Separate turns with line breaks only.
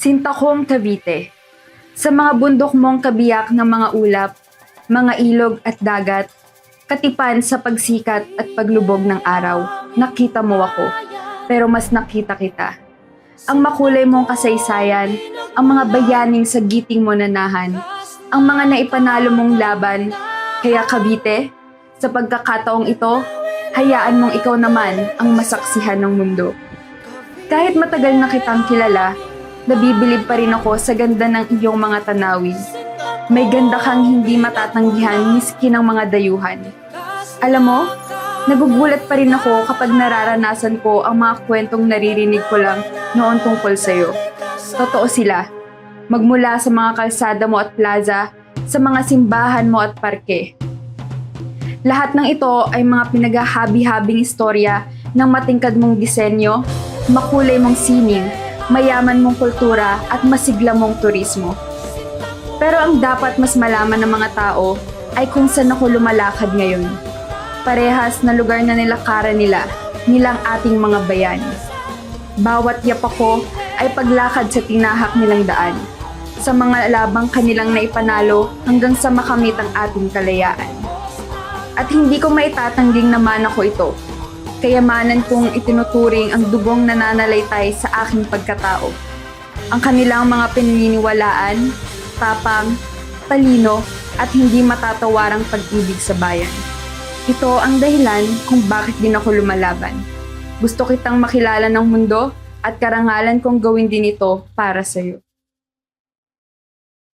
Sintacong, Cavite. Sa mga bundok mong kabiyak ng mga ulap, mga ilog at dagat, katipan sa pagsikat at paglubog ng araw, nakita mo ako, pero mas nakita kita. Ang makulay mong kasaysayan, ang mga bayaning sa giting mo nanahan, ang mga naipanalo mong laban. Kaya Cavite, sa pagkakataong ito, hayaan mong ikaw naman ang masaksihan ng mundo. Kahit matagal na kitang kilala, nabibilib pa rin ako sa ganda ng iyong mga tanawin. May ganda kang hindi matatanggihan miski ng mga dayuhan. Alam mo, nagugulat pa rin ako kapag nararanasan ko ang mga kwentong naririnig ko lang noon tungkol sa'yo. Totoo sila. Magmula sa mga kalsada mo at plaza, sa mga simbahan mo at parke. Lahat ng ito ay mga pinaghahabi-habing istorya ng matingkad mong disenyo, makulay mong sining, mayaman mong kultura at masigla mong turismo. Pero ang dapat mas malaman ng mga tao ay kung saan ako lumalakad ngayon. Parehas na lugar na nilakaran nila, nilang ating mga bayan. Bawat yapak ko ay paglakad sa tinahak nilang daan, sa mga labang kanilang naipanalo hanggang sa makamit ang ating kalayaan. At hindi ko maitatangging naman ako ito. Kayamanan kong itinuturing ang dugong nananalaytay sa aking pagkatao. Ang kanilang mga pininiwalaan, tapang, talino at hindi matatawarang pag-ibig sa bayan. Ito ang dahilan kung bakit din ako lumalaban. Gusto kitang makilala ng mundo at karangalan kong gawin din ito para sa'yo.